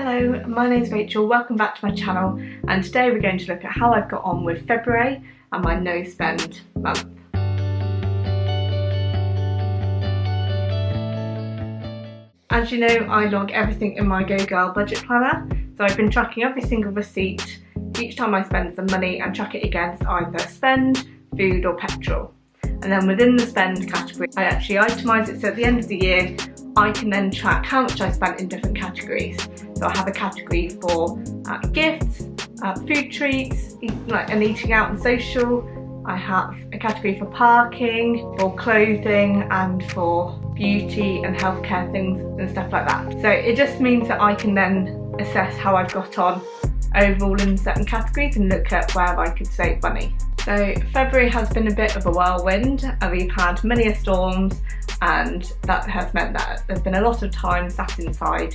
Hello, my name's Rachel, welcome back to my channel, and today we're going to look at how I've got on with February and my no spend month. As you know, I log everything in my Go Girl budget planner, so I've been tracking every single receipt each time I spend some money and track it against either spend, food or petrol. And then within the spend category, I actually itemise it so at the end of the year I can then track how much I spent in different categories. So I have a category for gifts, food treats, and eating out and social. I have a category for parking, for clothing and for beauty and healthcare things and stuff like that. So it just means that I can then assess how I've got on overall in certain categories and look at where I could save money. So February has been a bit of a whirlwind and we've had many storms, and that has meant that there's been a lot of time sat inside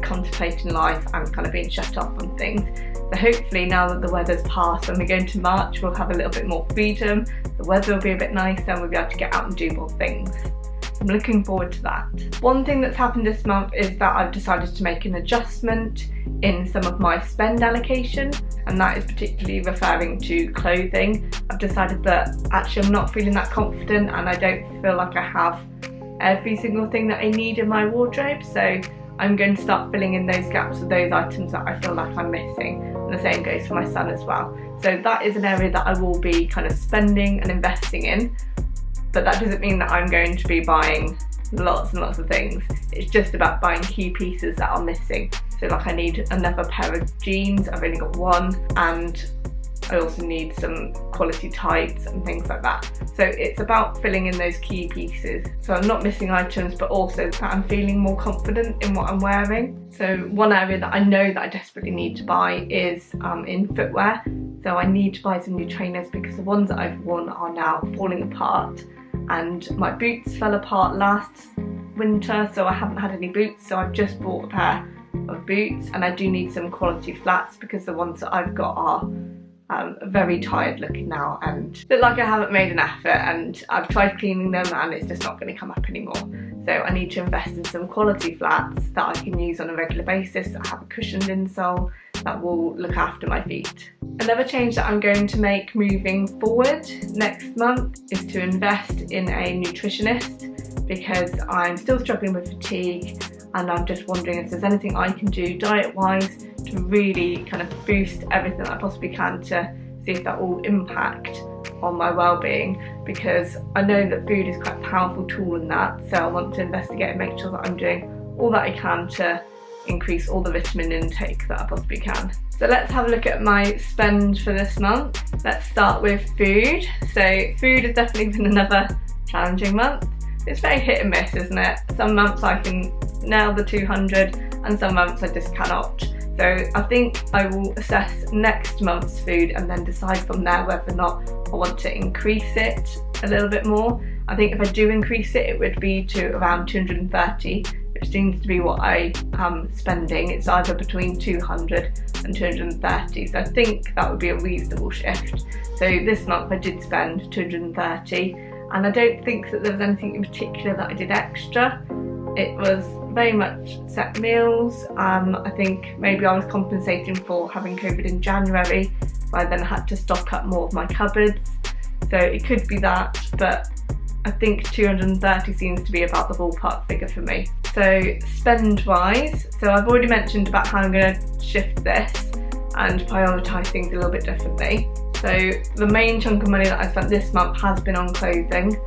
contemplating life and kind of being shut off on things. So hopefully now that the weather's passed and we go into March, we'll have a little bit more freedom, the weather will be a bit nicer and we'll be able to get out and do more things. I'm looking forward to that. One thing that's happened this month is that I've decided to make an adjustment in some of my spend allocation, and that is particularly referring to clothing. I've decided that actually I'm not feeling that confident and I don't feel like I have every single thing that I need in my wardrobe, so I'm going to start filling in those gaps with those items that I feel like I'm missing, and the same goes for my son as well. So that is an area that I will be kind of spending and investing in, but that doesn't mean that I'm going to be buying lots and lots of things. It's just about buying key pieces that are missing. So like I need another pair of jeans, I've only got one, and I also need some quality tights and things like that. So it's about filling in those key pieces. So I'm not missing items, but also that I'm feeling more confident in what I'm wearing. So one area that I know that I desperately need to buy is in footwear. So I need to buy some new trainers because the ones that I've worn are now falling apart. And my boots fell apart last winter, so I haven't had any boots, so I've just bought a pair of boots, and I do need some quality flats because the ones that I've got are very tired looking now and look like I haven't made an effort, and I've tried cleaning them and it's just not going to come up anymore. So I need to invest in some quality flats that I can use on a regular basis that have a cushioned insole that will look after my feet. Another change that I'm going to make moving forward next month is to invest in a nutritionist, because I'm still struggling with fatigue and I'm just wondering if there's anything I can do diet wise to really kind of boost everything that I possibly can to see if that will impact on my well-being, because I know that food is quite a powerful tool in that. So I want to investigate and make sure that I'm doing all that I can to increase all the vitamin intake that I possibly can. So let's have a look at my spend for this month. Let's start with food. So food has definitely been another challenging month. It's very hit and miss, isn't it? Some months I can nail the 200 and some months I just cannot. So I think I will assess next month's food and then decide from there whether or not I want to increase it a little bit more. I think if I do increase it, it would be to around 230, which seems to be what I am spending. It's either between 200 and 230, so I think that would be a reasonable shift. So this month I did spend 230, and I don't think that there was anything in particular that I did extra. It was very much set meals. I think maybe I was compensating for having COVID in January, so I then had to stock up more of my cupboards. So it could be that, but I think 230 seems to be about the ballpark figure for me. So spend wise, so I've already mentioned about how I'm going to shift this and prioritise things a little bit differently. So the main chunk of money that I spent this month has been on clothing.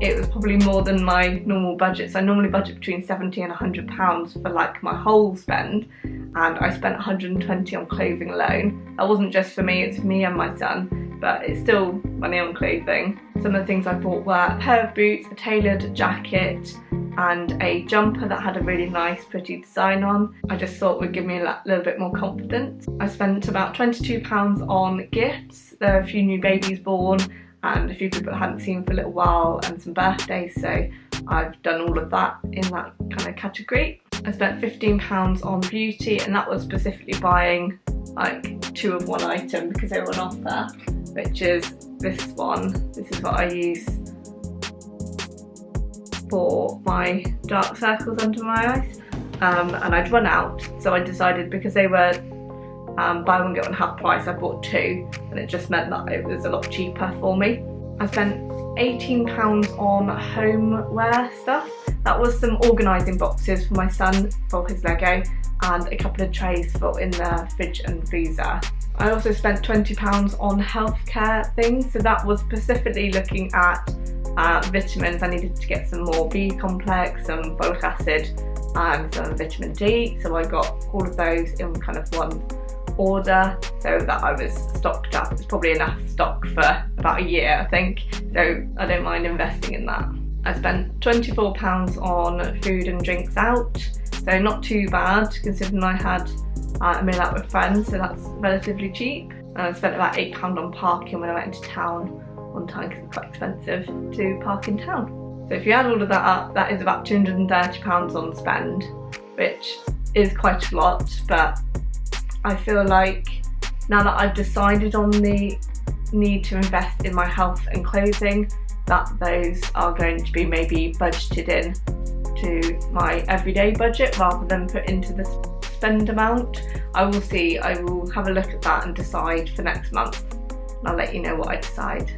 It was probably more than my normal budget. So I normally budget between £70 and £100 for like my whole spend, and I spent 120 on clothing alone. That wasn't just for me, it's for me and my son, but it's still money on clothing. Some of the things I bought were a pair of boots, a tailored jacket, and a jumper that had a really nice pretty design on. I just thought would give me a little bit more confidence. I spent about £22 on gifts. There are a few new babies born and a few people I hadn't seen for a little while and some birthdays, so I've done all of that in that kind of category. I spent £15 on beauty, and that was specifically buying like 2 of one item because they were on offer, which is this one. This is what I use for my dark circles under my eyes. and I'd run out, so I decided, because they were buy one get one half price, I bought 2, and it just meant that it was a lot cheaper for me. I spent £18 on homeware stuff. That was some organising boxes for my son for his Lego, and a couple of trays for in the fridge and freezer. I also spent £20 on healthcare things, so that was specifically looking at vitamins. I needed to get some more B complex, some folic acid and some vitamin D, so I got all of those in kind of one order so that I was stocked up. It's probably enough stock for about a year, I think, so I don't mind investing in that. I spent £24 on food and drinks out, so not too bad considering I had a meal out with friends, so that's relatively cheap. And I spent about £8 on parking when I went into town one time because it's quite expensive to park in town. So if you add all of that up, that is about £230 on spend, which is quite a lot, but I feel like now that I've decided on the need to invest in my health and clothing, that those are going to be maybe budgeted in to my everyday budget rather than put into the spend amount. I will see, I will have a look at that and decide for next month, and I'll let you know what I decide.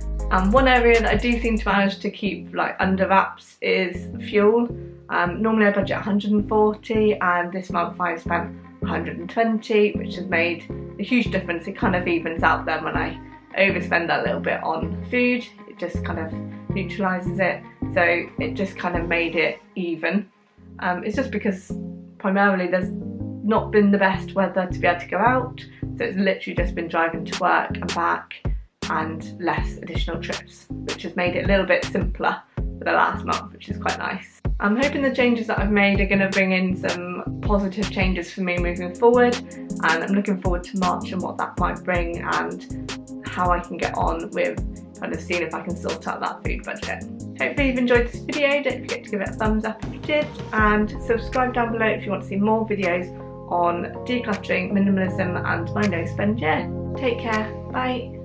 One area that I do seem to manage to keep like under wraps is fuel. Normally I budget 140, and this month I've spent 120, which has made a huge difference. It kind of evens out then when I overspend a little bit on food. It just kind of neutralises it, so it just kind of made it even. It's just because primarily there's not been the best weather to be able to go out, so it's literally just been driving to work and back and less additional trips, which has made it a little bit simpler for the last month, which is quite nice. I'm hoping the changes that I've made are going to bring in some positive changes for me moving forward, and I'm looking forward to March and what that might bring and how I can get on with kind of seeing if I can sort out that food budget. Hopefully you've enjoyed this video. Don't forget to give it a thumbs up if you did, and subscribe down below if you want to see more videos on decluttering, minimalism and my no spend year. Take care, bye.